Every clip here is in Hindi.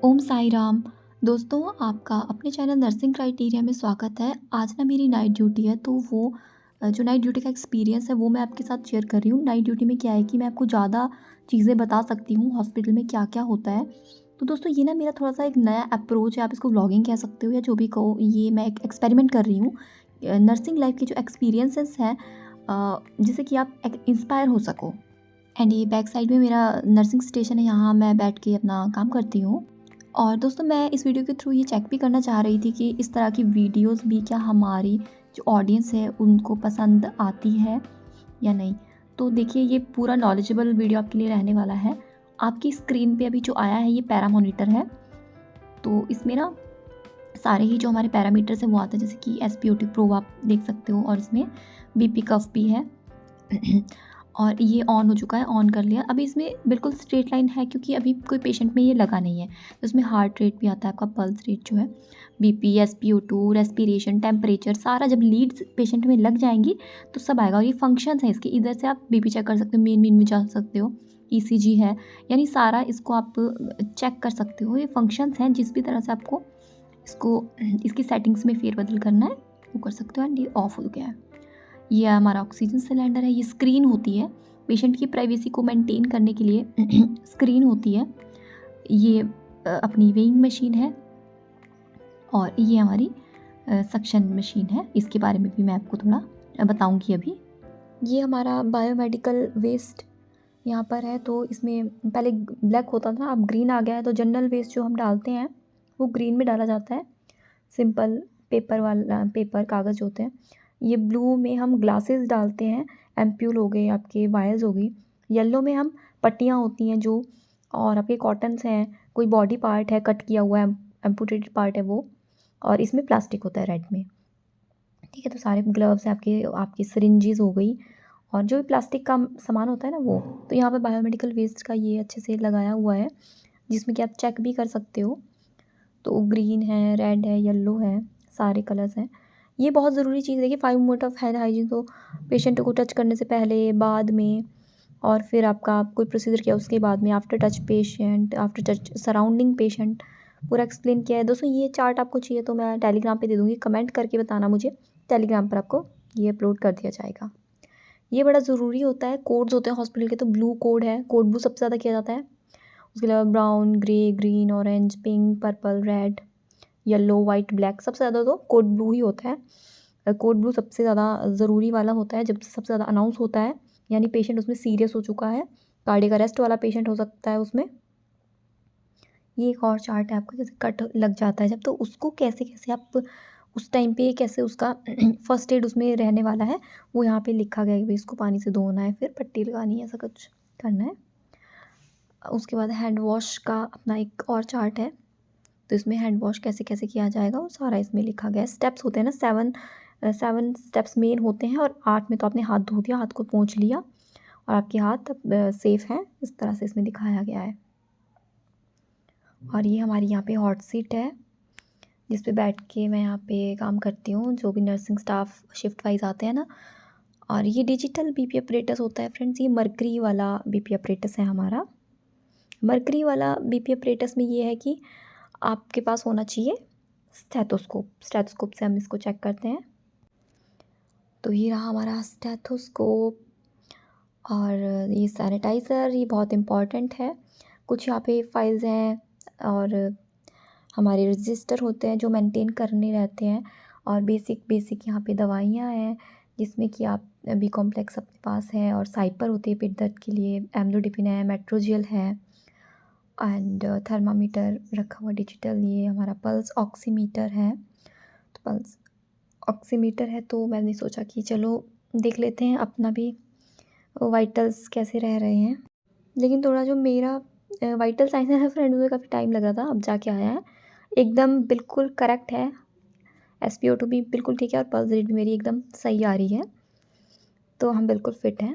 ओम साई राम। दोस्तों, आपका अपने चैनल नर्सिंग क्राइटेरिया में स्वागत है। आज ना मेरी नाइट ड्यूटी है, तो वो जो नाइट ड्यूटी का एक्सपीरियंस है वो मैं आपके साथ शेयर कर रही हूँ। नाइट ड्यूटी में क्या है कि मैं आपको ज़्यादा चीज़ें बता सकती हूँ हॉस्पिटल में क्या-क्या होता है। तो दोस्तों, ये ना मेरा थोड़ा-सा एक नया अप्रोच है, आप इसको व्लॉगिंग कह सकते हो या जो भी कहो। ये मैं एक एक्सपेरिमेंट कर रही हूँ। नर्सिंग लाइफ़ के जो एक्सपीरियंसेस हैं, जिससे कि आप एक इंस्पायर हो सको। एंड ये बैक साइड में मेरा नर्सिंग स्टेशन है, यहाँ मैं बैठ के अपना काम करती हूँ। और दोस्तों, मैं इस वीडियो के थ्रू ये चेक भी करना चाह रही थी कि इस तरह की वीडियोस भी क्या हमारी जो ऑडियंस है उनको पसंद आती है या नहीं। तो देखिए, ये पूरा नॉलेजेबल वीडियो आपके लिए रहने वाला है। आपकी स्क्रीन पे अभी जो आया है ये पैरा मॉनिटर है। तो इसमें ना सारे ही जो हमारे पैरामीटर्स हैं वो आते हैं, जैसे कि एसपीओटी प्रो आप देख सकते हो, और इसमें बीपी कफ भी है। और ये ऑन हो चुका है, ऑन कर लिया। अभी इसमें बिल्कुल स्ट्रेट लाइन है क्योंकि अभी कोई पेशेंट में ये लगा नहीं है। तो इसमें हार्ट रेट भी आता है, आपका पल्स रेट जो है, बीपी, एसपीओ2, रेस्पिरेशन, टेम्परेचर, सारा जब लीड्स पेशेंट में लग जाएंगी तो सब आएगा। और ये फंक्शंस हैं इसके, इधर से आप बीपी चेक कर सकते हो, मेन में जा सकते हो, ईसीजी है, यानी सारा इसको आप चेक कर सकते हो। ये फंक्शंस हैं, जिस भी तरह से आपको इसको इसकी सेटिंग्स में फेरबदल करना है वो कर सकते हो। एंड ये ऑफ हो गया है। ये हमारा ऑक्सीजन सिलेंडर है। ये स्क्रीन होती है पेशेंट की प्राइवेसी को मेंटेन करने के लिए। स्क्रीन होती है। ये अपनी वेइंग मशीन है, और ये हमारी सक्शन मशीन है। इसके बारे में भी मैं आपको थोड़ा बताऊंगी अभी। ये हमारा बायोमेडिकल वेस्ट यहाँ पर है। तो इसमें पहले ब्लैक होता था, अब ग्रीन आ गया है। तो जनरल वेस्ट जो हम डालते हैं वो ग्रीन में डाला जाता है। सिंपल पेपर वाला, पेपर कागज़ होते हैं। ये ब्लू में हम ग्लासेस डालते हैं, एम्प्यूल हो गए, आपके वायर्स हो गई। येलो में हम पट्टियाँ होती हैं जो, और आपके कॉटन्स हैं, कोई बॉडी पार्ट है कट किया हुआ है, एम्पुटेटेड पार्ट है वो। और इसमें प्लास्टिक होता है रेड में। ठीक है, तो सारे ग्लव्स हैं आपके, आपकी सिरिंजेस हो गई, और जो भी प्लास्टिक का सामान होता है ना वो। तो यहाँ पे बायोमेडिकल वेस्ट का ये अच्छे से लगाया हुआ है, जिसमें कि आप चेक भी कर सकते हो। तो ग्रीन है, रेड है, येलो है, सारे कलर्स हैं। ये बहुत ज़रूरी चीज़ है कि 5 मिनट ऑफ हैंड हाइजीन, तो पेशेंट को टच करने से पहले, बाद में, और फिर आपका कोई प्रोसीजर किया उसके बाद में, after touch patient, after touch surrounding patient, पूरा एक्सप्लेन किया है। दोस्तों, ये चार्ट आपको चाहिए तो मैं टेलीग्राम पे दे दूँगी, कमेंट करके बताना मुझे। टेलीग्राम पर आपको ये अपलोड कर दिया जाएगा। ये बड़ा ज़रूरी होता है। कोड्स होते हैं हॉस्पिटल के, तो ब्लू कोड है, कोड ब्लू सबसे ज़्यादा किया जाता है। उसके अलावा brown, grey, green, orange, pink, purple, red, yellow, white, black, सबसे ज़्यादा तो कोड ब्लू ही होता है। कोड ब्लू सबसे ज़्यादा ज़रूरी वाला होता है, जब सबसे ज़्यादा अनाउंस होता है, यानी पेशेंट उसमें सीरियस हो चुका है, कार्डियक अरेस्ट वाला पेशेंट हो सकता है उसमें। ये एक और चार्ट है आपका, जैसे कट लग जाता है जब, तो उसको कैसे कैसे आप उस टाइम पे कैसे उसका फर्स्ट एड उसमें रहने वाला है, वो यहाँ पे लिखा गया है कि भाई इसको पानी से धोना है, फिर पट्टी लगानी है, ऐसा कुछ करना है। उसके बाद हैंड वॉश का अपना एक और चार्ट है। तो इसमें हैंड वॉश कैसे कैसे किया जाएगा वो सारा इसमें लिखा गया है। स्टेप्स होते हैं ना, 7 स्टेप्स मेन होते हैं, और 8 में तो आपने हाथ धो दिया, हाथ को पोंछ लिया, और आपके हाथ अब सेफ हैं, इस तरह से इसमें दिखाया गया है। और ये हमारी यहाँ पे हॉट सीट है, जिस पे बैठ के मैं यहाँ पे काम करती हूँ, जो भी नर्सिंग स्टाफ शिफ्ट वाइज आते हैं ना। और ये डिजिटल बीपी अपरेटस होता है फ्रेंड्स। ये मर्करी वाला बीपी अपरेटस है हमारा। मर्करी वाला बीपी अपरेटस में ये है कि आपके पास होना चाहिए स्टेथोस्कोप। स्टेथोस्कोप से हम इसको चेक करते हैं। तो ये रहा हमारा स्टेथोस्कोप। और ये सैनिटाइज़र, ये बहुत इम्पॉर्टेंट है। कुछ यहाँ पे फाइल्स हैं, और हमारे रजिस्टर होते हैं जो मेंटेन करने रहते हैं। और बेसिक बेसिक यहाँ पे दवाइयाँ हैं, जिसमें कि आप बी कॉम्प्लेक्स अपने पास है, और साइपर होती है पेट दर्द के लिए, एम्लोडिपिन है, मेट्रोजेल है, एंड थर्मामीटर रखा हुआ डिजिटल। ये हमारा पल्स ऑक्सीमीटर है। तो पल्स ऑक्सीमीटर है, तो मैंने सोचा कि चलो देख लेते हैं अपना भी वाइटल्स कैसे रह रहे हैं। लेकिन थोड़ा जो मेरा वाइटल साइंस है फ्रेंड, मुझे काफ़ी टाइम लग रहा था, अब जाके आया है। एकदम बिल्कुल करेक्ट है। एसपीओ2 भी बिल्कुल ठीक है, और पल्स रेट भी मेरी एकदम सही आ रही है। तो हम बिल्कुल फिट हैं।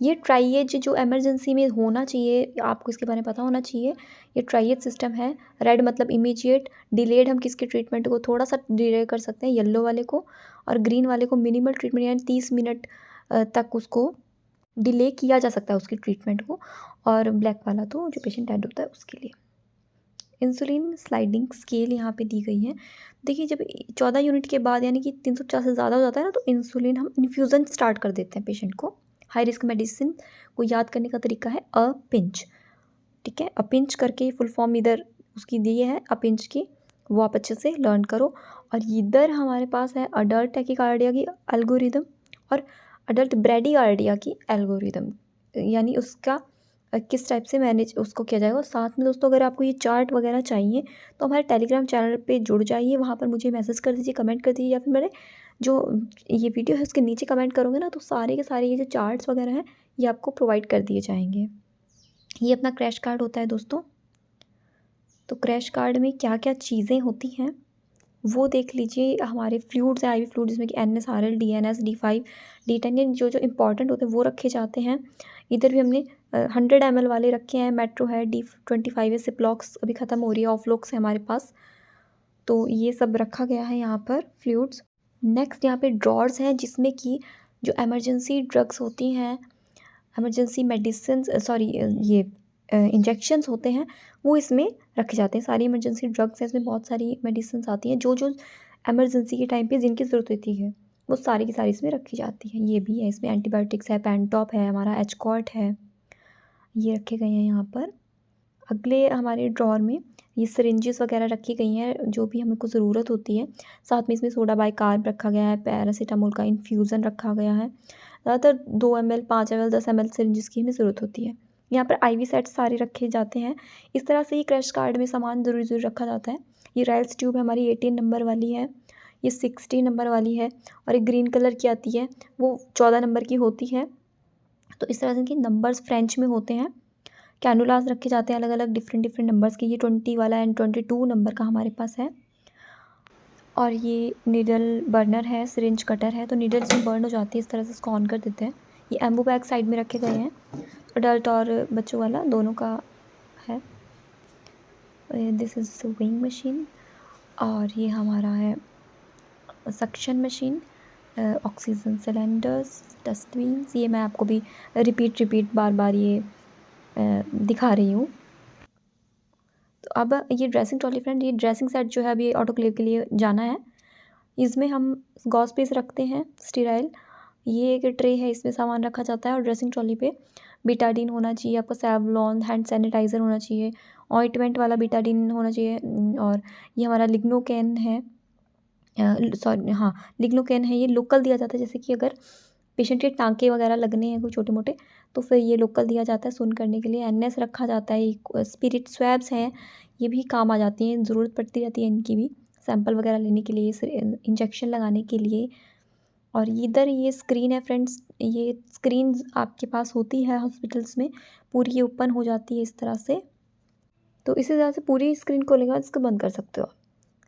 ये ट्राइएज जो इमरजेंसी में होना चाहिए, आपको इसके बारे में पता होना चाहिए। ये ट्राइएज सिस्टम है। रेड मतलब इमीडिएट, डिलेड हम किसके ट्रीटमेंट को थोड़ा सा डिले कर सकते हैं, येलो वाले को, और ग्रीन वाले को मिनिमल ट्रीटमेंट, यानी 30 मिनट तक उसको डिले किया जा सकता है उसकी ट्रीटमेंट को। और ब्लैक वाला तो जो पेशेंट डेड होता है उसके लिए। इंसुलिन स्लाइडिंग स्केल यहाँ पे दी गई है। देखिए जब 14 यूनिट के बाद यानी कि 350 से ज़्यादा हो जाता है ना, तो इंसुलिन हम इन्फ्यूज़न स्टार्ट कर देते हैं पेशेंट को। हाई रिस्क मेडिसिन को याद करने का तरीका है अ पिंच, ठीक है। अ पिंच करके फुल फॉर्म इधर उसकी दी है अ पिंच की, वो आप अच्छे से लर्न करो। और इधर हमारे पास है अडल्ट टैकीकार्डिया की एल्गोरिदम और अडल्ट ब्रैडीकार्डिया की एल्गोरिदम, यानी उसका किस टाइप से मैनेज उसको किया जाएगा। और साथ में दोस्तों अगर आपको ये चार्ट वगैरह चाहिए तो हमारे टेलीग्राम चैनल पे जुड़ जाइए, वहाँ पर मुझे मैसेज कर दीजिए, कमेंट कर दीजिए, या फिर मेरे जो ये वीडियो है उसके नीचे कमेंट करोगे ना, तो सारे के सारे ये जो चार्ट्स वगैरह हैं ये आपको प्रोवाइड कर दिए जाएंगे। ये अपना क्रैश कार्ड होता है दोस्तों। तो क्रैश कार्ड में क्या क्या चीज़ें होती हैं वो देख लीजिए। हमारे फ्लूइड्स हैं, IV फ्लूइड, जिसमें कि NSRL, DNS, D5, D10, ये जो जो इंपॉर्टेंट होते हैं वो रखे जाते हैं। इधर भी हमने 100 ml वाले रखे हैं। मेट्रो है, D25 है, सिप्लॉक्स अभी ख़त्म हो रही है, ऑफलॉक्स है हमारे पास। तो ये सब रखा गया है यहाँ पर फ्लूइड्स। नेक्स्ट यहाँ पे ड्रॉर्स हैं जिसमें कि जो एमरजेंसी ड्रग्स होती हैं, एमरजेंसी मेडिसिन, सॉरी ये इंजेक्शंस होते हैं, वो इसमें रखे जाते हैं। सारी इमरजेंसी ड्रग्स हैं, इसमें बहुत सारी मेडिसिन आती हैं जो जो एमरजेंसी के टाइम पे जिनकी ज़रूरत होती है वो सारी की सारी इसमें रखी जाती है। ये भी है, इसमें एंटीबायोटिक्स है, पेंटॉप है, हमारा एचकॉर्ट है, ये रखे गए हैं यहाँ पर। अगले हमारे ड्रॉर में ये सिरिंजेस वगैरह रखी गई हैं जो भी हमको ज़रूरत होती है। साथ में इसमें सोडा बाइकार्ब रखा गया है, पैरासीटामोल का इन्फ्यूज़न रखा गया है। ज़्यादातर 2 ml, 5 ml, 10 ml सिरिंजेस की हमें ज़रूरत होती है। यहाँ पर IV सेट्स सारे रखे जाते हैं। इस तरह से ही क्रैश कार्ड में सामान ज़रूरी रखा जाता है। ये राइल्स ट्यूब हमारी 18 नंबर वाली है, ये 60 नंबर वाली है, और एक ग्रीन कलर की आती है वो 14 नंबर की होती है। तो इस तरह से इनके नंबर्स फ्रेंच में होते हैं। कैनुलास रखे जाते हैं अलग अलग डिफरेंट डिफरेंट नंबर्स के। ये 20 वाला एंड 22 नंबर का हमारे पास है। और ये नीडल बर्नर है, सिरिंज कटर है, तो नीडल इसमें बर्न हो जाती है, इस तरह से इसको ऑन कर देते हैं। ये एम्बू बैग साइड में रखे गए हैं, अडल्ट और बच्चों वाला दोनों का है। This is weighing machine. और ये हमारा है suction machine, oxygen cylinders, dustbins. ये मैं आपको भी रिपीट बार बार ये दिखा रही हूँ। तो अब ये ड्रेसिंग ट्रॉली फ्रेंड, ये ड्रेसिंग सेट जो है अभी ऑटोक्लेव के लिए जाना है। इसमें हम गॉज पीस रखते हैं स्टीराइल। ये एक ट्रे है, इसमें सामान रखा जाता है। और ड्रेसिंग ट्रॉली पे बीटाडीन होना चाहिए, आपका सैवलॉन हैंड सैनिटाइज़र होना चाहिए, ऑइंटमेंट वाला बीटाडीन होना चाहिए। और ये हमारा लिग्नोकेन है, सॉरी हाँ लिग्नोकेन है। ये लोकल दिया जाता है, जैसे कि अगर पेशेंट के टाँके वगैरह लगने हैं कोई छोटे मोटे, तो फिर ये लोकल दिया जाता है सुन करने के लिए। NS रखा जाता है। एक स्पिरिट स्वैब्स हैं, ये भी काम आ जाती हैं, ज़रूरत पड़ती रहती है इनकी भी, सैंपल वगैरह लेने के लिए, इंजेक्शन लगाने के लिए। और इधर ये स्क्रीन है फ्रेंड्स, ये स्क्रीन आपके पास होती है हॉस्पिटल्स में, पूरी ये ओपन हो जाती है इस तरह से। तो इसी तरह से पूरी स्क्रीन खोलेगा, इसको बंद कर सकते हो आप।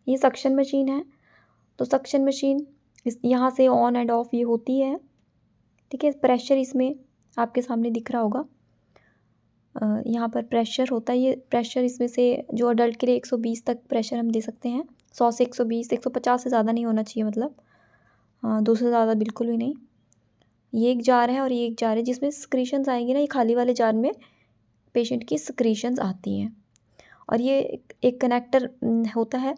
ये सक्शन मशीन है, तो सक्शन मशीन इस यहाँ से ऑन एंड ऑफ ये होती है, ठीक है। प्रेशर इसमें आपके सामने दिख रहा होगा, यहाँ पर प्रेशर होता है। ये प्रेशर इसमें से जो अडल्ट के लिए 120 तक प्रेशर हम दे सकते हैं, 100 से 120, 150 से ज़्यादा नहीं होना चाहिए, मतलब हाँ 200 से ज़्यादा बिल्कुल भी नहीं। ये एक जार है और ये एक जार है जिसमें सिक्रीशंस आएंगी ना, ये खाली वाले जार में पेशेंट की सिक्रीशंस आती हैं। और ये एक कनेक्टर होता है,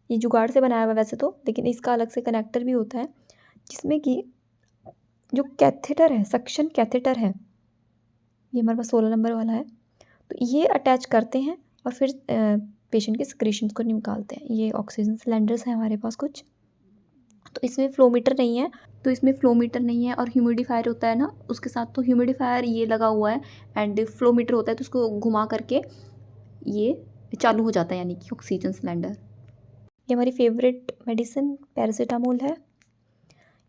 ये जुगाड़ से बनाया हुआ वैसे तो, लेकिन इसका अलग से कनेक्टर भी होता है, जिसमें कि जो कैथेटर है, सक्शन कैथेटर है, ये हमारे पास 16 नंबर वाला है, तो ये अटैच करते हैं और फिर पेशेंट के सिक्रीशंस को निकालते हैं। ये ऑक्सीजन सिलेंडर्स हैं हमारे पास कुछ। तो इसमें फ्लो मीटर नहीं है, तो इसमें फ्लो मीटर नहीं है। और ह्यूमिडिफायर होता है ना उसके साथ, तो ह्यूमिडिफायर ये लगा हुआ है एंड फ्लो मीटर होता है, तो उसको घुमा करके ये चालू हो जाता है, यानी कि ऑक्सीजन सिलेंडर। ये हमारी फेवरेट मेडिसिन पैरासीटामोल है।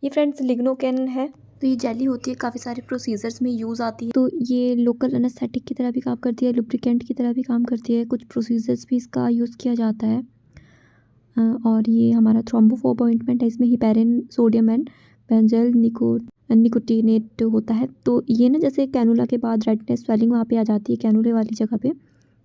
ये फ्रेंड्स लिग्नोकेन है, तो ये जेली होती है, काफ़ी सारे प्रोसीजर्स में यूज़ आती है। तो ये लोकल एनेस्थेटिक की तरह भी काम करती है, लुब्रिकेंट की तरह भी काम करती है, कुछ प्रोसीजर्स भी इसका यूज़ किया जाता है। और ये हमारा थ्रोम्बोफोब ऑइंटमेंट है, इसमें heparin, sodium and benzoyl nicotinate होता है। तो ये ना जैसे कैनुला के बाद रेडनेस स्वेलिंग वहाँ पे आ जाती है कैनुले वाली जगह पे,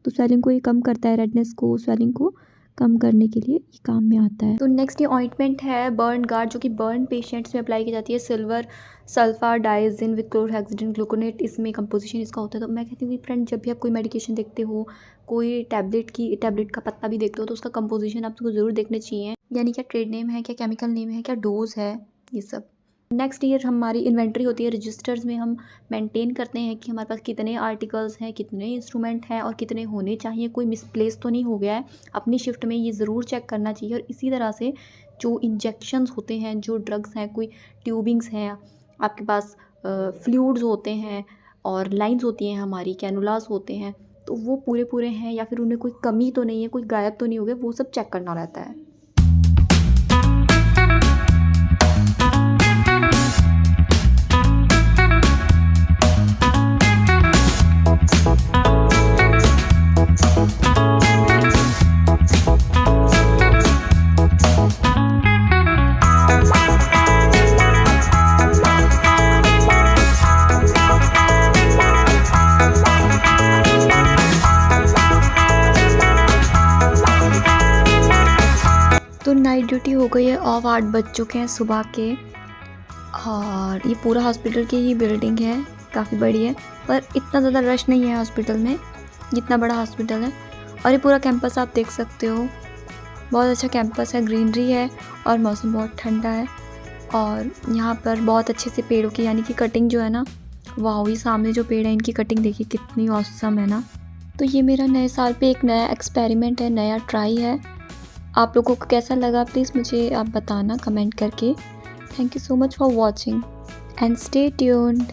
तो स्वेलिंग को ये कम करता है, रेडनेस को, स्वेलिंग को कम करने के लिए ये काम में आता है। तो नेक्स्ट ये ऑइंटमेंट है बर्न गार्ड, जो कि बर्न पेशेंट्स में अप्लाई की जाती है। Silver sulfadiazine with chlorhexidine gluconate इसमें कंपोजिशन इसका होता है। तो मैं कहती हूँ कि फ्रेंड जब भी आप कोई मेडिकेशन देखते हो, कोई टैबलेट का पत्ता भी देखते हो तो उसका कंपोजिशन आपको ज़रूर देखने चाहिए, यानी क्या ट्रेड नेम है, क्या केमिकल नेम है, क्या डोज है, ये सब। नेक्स्ट ईयर हमारी इन्वेंट्री होती है, रजिस्टर्स में हम मेंटेन करते हैं कि हमारे पास कितने आर्टिकल्स हैं, कितने इंस्ट्रूमेंट हैं और कितने होने चाहिए, कोई मिसप्लेस तो नहीं हो गया है। अपनी शिफ्ट में ये ज़रूर चेक करना चाहिए। और इसी तरह से जो इंजेक्शंस होते हैं, जो ड्रग्स हैं, कोई ट्यूबिंग्स हैं आपके पास, फ्लूइड्स होते हैं और लाइंस होती हैं हमारी, कैनुलास होते हैं, तो वो पूरे हैं या फिर उनमें कोई कमी तो नहीं है, कोई गायब तो नहीं हो गए, वो सब चेक करना रहता है। तो नाइट ड्यूटी हो गई है, ऑफ 8 बज चुके हैं सुबह के। और ये पूरा हॉस्पिटल की ही बिल्डिंग है, काफ़ी बड़ी है, पर इतना ज़्यादा रश नहीं है हॉस्पिटल में जितना बड़ा हॉस्पिटल है। और ये पूरा कैंपस आप देख सकते हो, बहुत अच्छा कैंपस है, ग्रीनरी है और मौसम बहुत ठंडा है। और यहाँ पर बहुत अच्छे से पेड़ों की यानी कि कटिंग जो है ना, वाह, ये सामने जो पेड़ है इनकी कटिंग देखिए कितनी ऑसम है ना। तो ये मेरा नए साल पे एक नया एक्सपेरिमेंट है, नया ट्राई है। आप लोगों को कैसा लगा प्लीज़ मुझे आप बताना कमेंट करके। Thank you so much for watching and stay tuned.